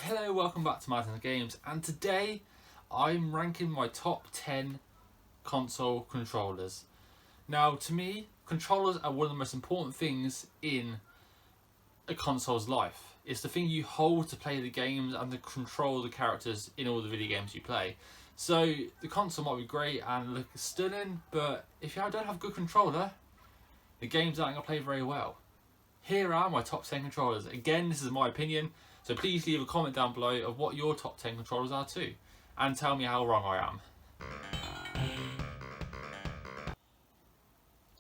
Hello, welcome back to Madden Games, and today I'm ranking my top 10 console controllers. Now, to me, controllers are one of the most important things in a console's life. It's the thing you hold to play the games and to control the characters in all the video games you play. So the console might be great and look stunning, but if you don't have a good controller, the games aren't going to play very well. Here are my top 10 controllers. Again, this is my opinion, so please leave a comment down below of what your top 10 controllers are too, and tell me how wrong I am.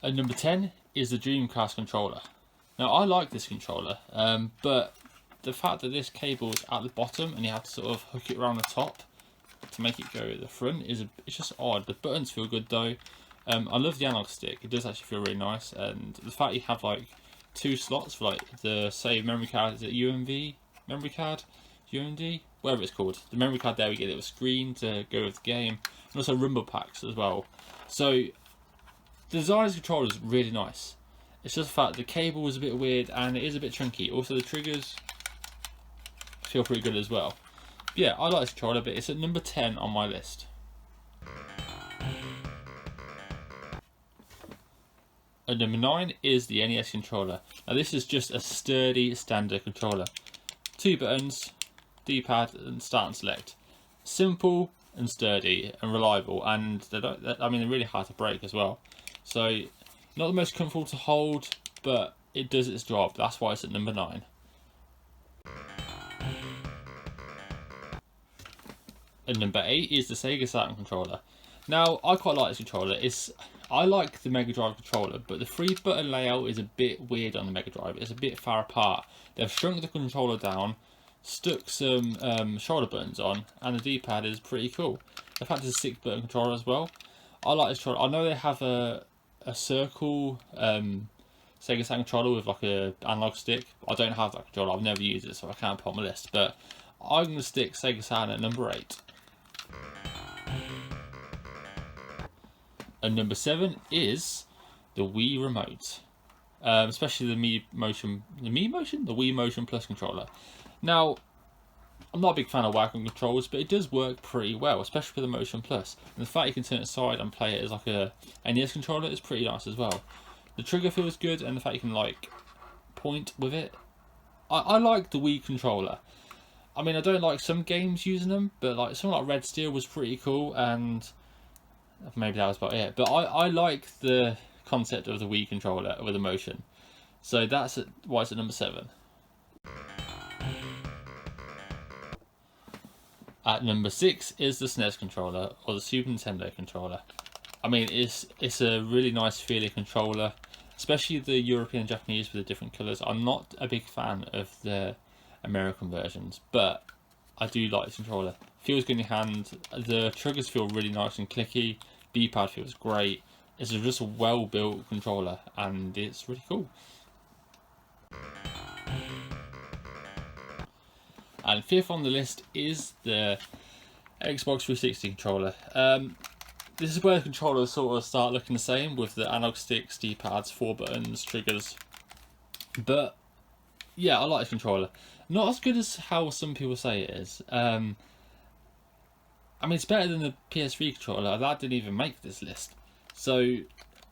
At number 10 is the Dreamcast controller. Now, I like this controller, but the fact that this cable is at the bottom and you have to sort of hook it around the top to make it go at the front it's just odd. The buttons feel good though. I love the analog stick. It does actually feel really nice, and the fact you have like two slots for like the save memory card, is it UMV memory card, UMD, whatever it's called, the memory card there, we get a little screen to go with the game, and also rumble packs as well. So the design of the controller is really nice. It's just the fact the cable was a bit weird and it is a bit chunky. Also the triggers feel pretty good as well. But yeah, I like this controller, but it's at number 10 on my list. At number 9 is the NES controller. Now this is just a sturdy standard controller. 2 buttons, D-pad and start and select. Simple and sturdy and reliable, and they're really hard to break as well. So not the most comfortable to hold, but it does its job. That's why it's at number 9. At number 8 is the Sega Saturn controller. Now, I quite like this controller. I like the Mega Drive controller, but the 3-button layout is a bit weird on the Mega Drive. It's a bit far apart. They've shrunk the controller down, stuck some shoulder buttons on, and the D-pad is pretty cool. The fact it's a 6-button controller as well. I like this controller. I know they have a circle Sega Saturn controller with like a analog stick. I don't have that controller. I've never used it, so I can't put it on my list. But I'm going to stick Sega Saturn at number 8. And number 7 is the Wii Remote, especially the Wii Motion Plus controller. Now, I'm not a big fan of Wacom controllers, but it does work pretty well, especially with the Motion Plus. And the fact you can turn it aside and play it as like a NES controller is pretty nice as well. The trigger feels good, and the fact you can like point with it. I like the Wii controller. I mean, I don't like some games using them, but like something like Red Steel was pretty cool, and maybe that was about it. But I like the concept of the Wii controller with the motion. So that's why it's at number 7. At number 6 is the SNES controller, or the Super Nintendo controller. I mean, it's a really nice feeling controller, especially the European and Japanese with the different colours. I'm not a big fan of the American versions, but I do like this controller. Feels good in your hand. The triggers feel really nice and clicky. D-pad feels great. It's just a well-built controller, and it's really cool. And 5th on the list is the Xbox 360 controller. This is where the controllers sort of start looking the same, with the analog sticks, D-pads, 4 buttons, triggers. But yeah, I like this controller. Not as good as how some people say it is. I mean, it's better than the PS3 controller. That didn't even make this list. So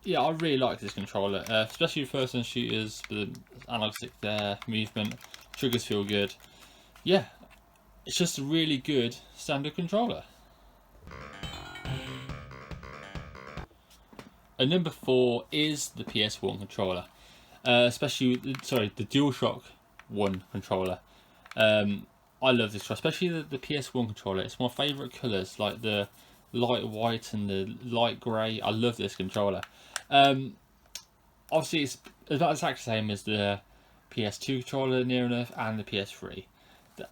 yeah, I really like this controller, especially first-person shooters with the analog stick there, movement, triggers feel good. Yeah, it's just a really good standard controller. And number 4 is the PS1 controller, especially the DualShock 1 controller. I love this, especially the PS1 controller. It's my favourite colours, like the light white and the light grey. I love this controller. Obviously, it's about exactly the same as the PS2 controller, near enough, and the PS3.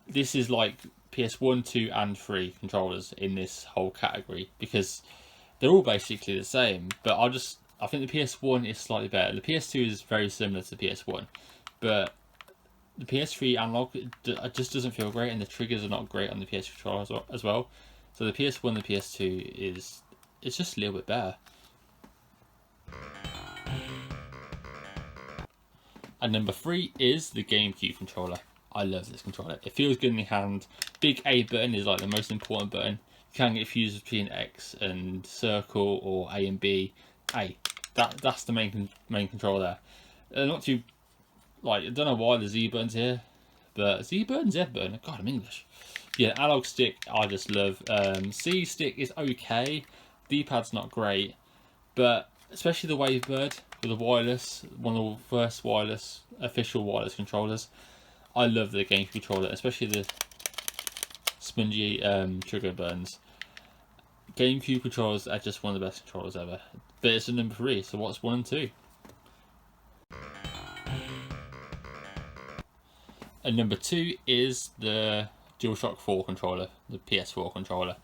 This is like PS1, 2 and 3 controllers in this whole category, because they're all basically the same. But I think the PS1 is slightly better. The PS2 is very similar to the PS1, but the PS3 analog it just doesn't feel great, and the triggers are not great on the PS3 controller as well. So the PS1 and the PS2 it's just a little bit better. And number 3 is the GameCube controller. I love this controller. It feels good in the hand. Big A button is like the most important button. You can get fused between X and circle or A and B. A. That's the main controller there. Not too, like, I don't know why the Z button's here, but Z button, Z button. God, I'm English. Yeah, analog stick I just love. C stick is okay. D-pad's not great, but especially the Wavebird with the wireless, one of the first wireless, official wireless controllers. I love the GameCube controller, especially the spongy trigger buttons. GameCube controllers are just one of the best controllers ever. But it's a number 3, so what's 1 and 2? And number 2 is the DualShock 4 controller, the PS4 controller.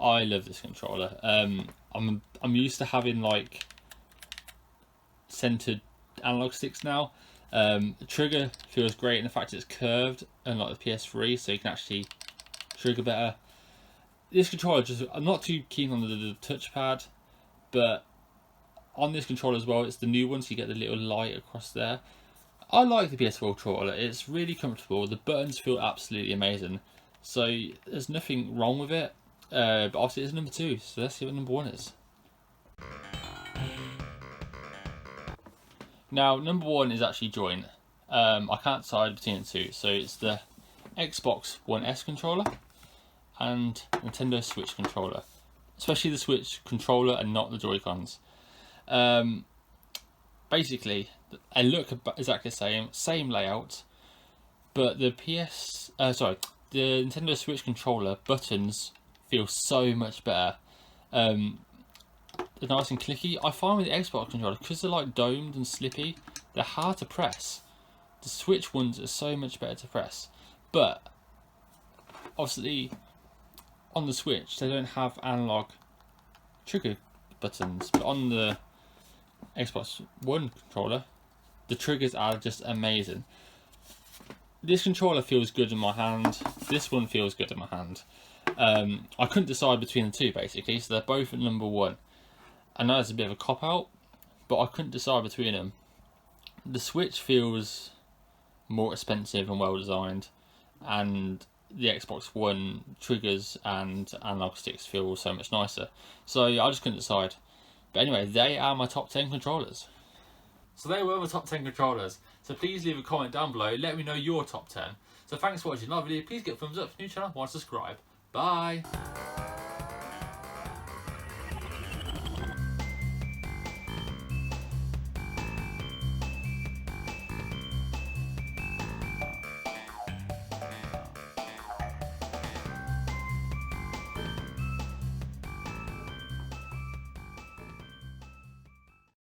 I love this controller. I'm used to having like centered analog sticks now. The trigger feels great, and the fact it's curved, unlike the PS3, so you can actually trigger better. This controller, I'm not too keen on the touchpad, but on this controller as well, it's the new one, so you get the little light across there. I like the PS4 controller. It's really comfortable. The buttons feel absolutely amazing, so there's nothing wrong with it. But obviously it's number 2, so let's see what number 1 is. Now, number 1 is actually joint. I can't decide between the two, so it's the Xbox One S controller and Nintendo Switch controller, especially the Switch controller and not the Joy-Cons. Basically, they look exactly the same layout, but the the Nintendo Switch controller buttons feel so much better. They're nice and clicky. I find with the Xbox controller, because they're like domed and slippy, they're hard to press. The Switch ones are so much better to press, but obviously on the Switch they don't have analog trigger buttons, but on the Xbox One controller the triggers are just amazing. This controller feels good in my hand, this one feels good in my hand. I couldn't decide between the two basically, so they're both at number 1. I know it's a bit of a cop out, but I couldn't decide between them. The Switch feels more expensive and well designed, and the Xbox One triggers and analog sticks feel so much nicer. So I just couldn't decide. But anyway, they are my top 10 controllers. So they were my top 10 controllers. So please leave a comment down below, let me know your top 10. So thanks for watching. Like the video, please give a thumbs up, new channel, and subscribe. Bye.